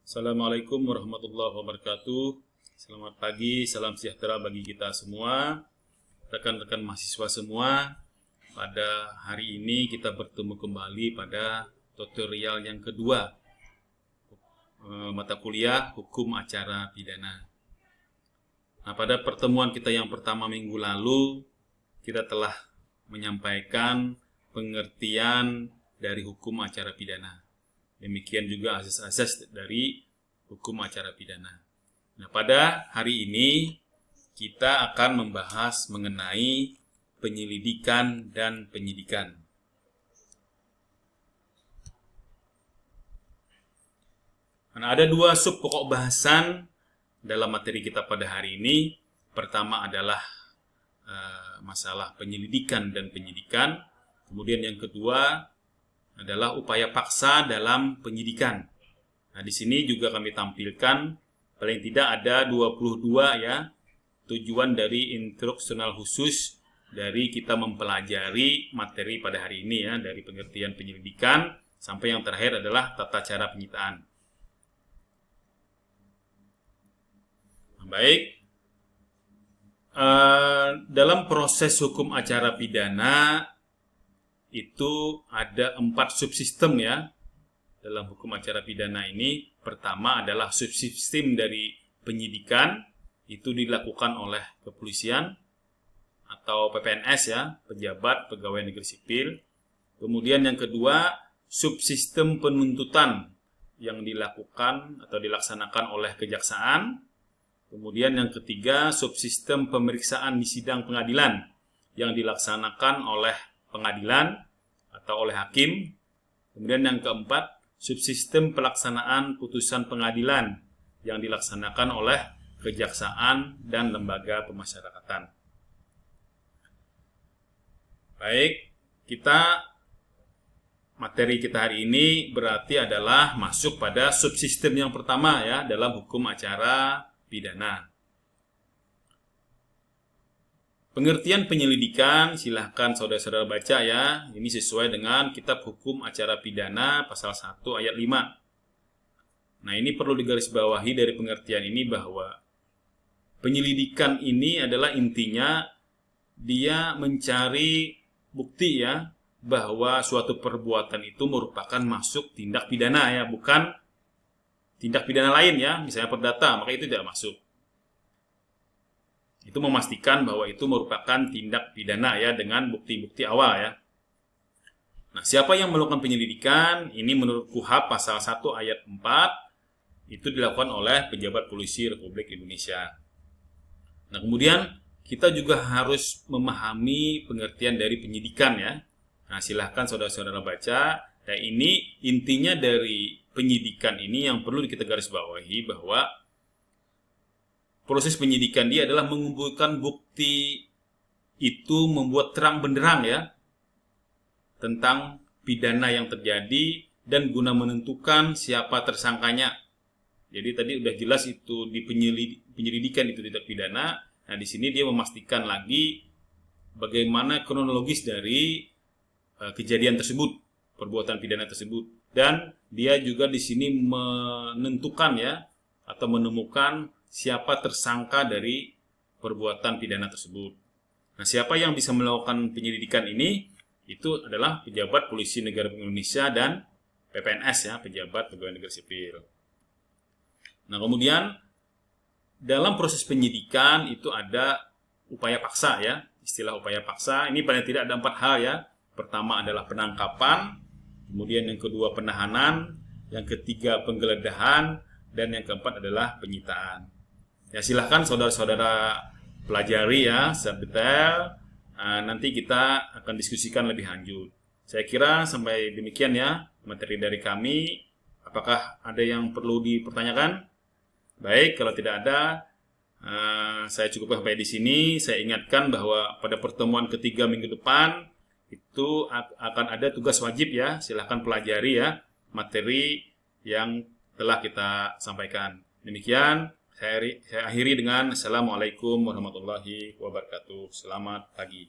Assalamualaikum warahmatullahi wabarakatuh. Selamat pagi, salam sejahtera bagi kita semua, rekan-rekan mahasiswa semua. Pada hari ini kita bertemu kembali pada tutorial yang kedua, mata kuliah Hukum Acara Pidana. Nah, pada pertemuan kita yang pertama minggu lalu, kita telah menyampaikan pengertian dari hukum acara pidana. Demikian juga asas-asas dari hukum acara pidana. Nah, pada hari ini kita akan membahas mengenai penyelidikan dan penyidikan. Nah, ada dua sub pokok bahasan dalam materi kita pada hari ini. Pertama adalah masalah penyelidikan dan penyidikan. Kemudian yang kedua adalah upaya paksa dalam penyidikan. Nah, di sini juga kami tampilkan paling tidak ada 22 ya tujuan dari instruksional khusus dari kita mempelajari materi pada hari ini ya, dari pengertian penyelidikan sampai yang terakhir adalah tata cara penyitaan. Nah, baik. Dalam proses hukum acara pidana itu ada 4 subsistem ya dalam hukum acara pidana ini. Pertama adalah subsistem dari penyidikan, itu dilakukan oleh kepolisian atau PPNS ya, pejabat pegawai negeri sipil. Kemudian yang kedua, subsistem penuntutan yang dilakukan atau dilaksanakan oleh kejaksaan. Kemudian yang ketiga, subsistem pemeriksaan di sidang pengadilan yang dilaksanakan oleh pengadilan atau oleh hakim. Kemudian yang keempat, subsistem pelaksanaan putusan pengadilan yang dilaksanakan oleh kejaksaan dan lembaga pemasyarakatan. Baik, materi kita hari ini berarti adalah masuk pada subsistem yang pertama ya dalam hukum acara pidana. Pengertian penyelidikan silahkan saudara-saudara baca ya. Ini sesuai dengan Kitab Hukum Acara Pidana pasal 1 ayat 5. Nah, ini perlu digarisbawahi dari pengertian ini bahwa penyelidikan ini adalah intinya dia mencari bukti ya bahwa suatu perbuatan itu merupakan masuk tindak pidana ya, bukan tindak pidana lain ya, misalnya perdata, maka itu tidak masuk. Itu memastikan bahwa itu merupakan tindak pidana ya dengan bukti-bukti awal ya. Nah, siapa yang melakukan penyelidikan? Ini menurut KUHP pasal 1 ayat 4 itu dilakukan oleh pejabat polisi Republik Indonesia. Nah, kemudian kita juga harus memahami pengertian dari penyidikan ya. Nah, silahkan saudara-saudara baca. Nah, ini intinya dari penyidikan ini yang perlu kita garis bawahi bahwa proses penyidikan dia adalah mengumpulkan bukti itu membuat terang benderang ya tentang pidana yang terjadi dan guna menentukan siapa tersangkanya. Jadi tadi udah jelas itu di penyelidikan itu tidak pidana. Nah, di sini dia memastikan lagi bagaimana kronologis dari kejadian tersebut, perbuatan pidana tersebut, dan dia juga di sini menentukan ya atau menemukan siapa tersangka dari perbuatan pidana tersebut. Nah, siapa yang bisa melakukan penyelidikan ini? Itu adalah pejabat polisi negara Indonesia dan PPNS ya, pejabat pegawai negeri sipil. Nah, kemudian dalam proses penyidikan itu ada upaya paksa ya. Istilah upaya paksa ini paling tidak ada 4 hal ya. Pertama adalah penangkapan, kemudian yang kedua penahanan, yang ketiga penggeledahan, dan yang keempat adalah penyitaan. Ya, silahkan saudara-saudara pelajari ya secara detail. Nanti kita akan diskusikan lebih lanjut. Saya kira sampai demikian ya materi dari kami. Apakah ada yang perlu dipertanyakan? Baik, kalau tidak ada, saya cukup sampai di sini. Saya ingatkan bahwa pada pertemuan ketiga minggu depan itu akan ada tugas wajib ya. Silahkan pelajari ya materi yang telah kita sampaikan. Demikian, saya akhiri dengan Assalamualaikum warahmatullahi wabarakatuh. Selamat pagi.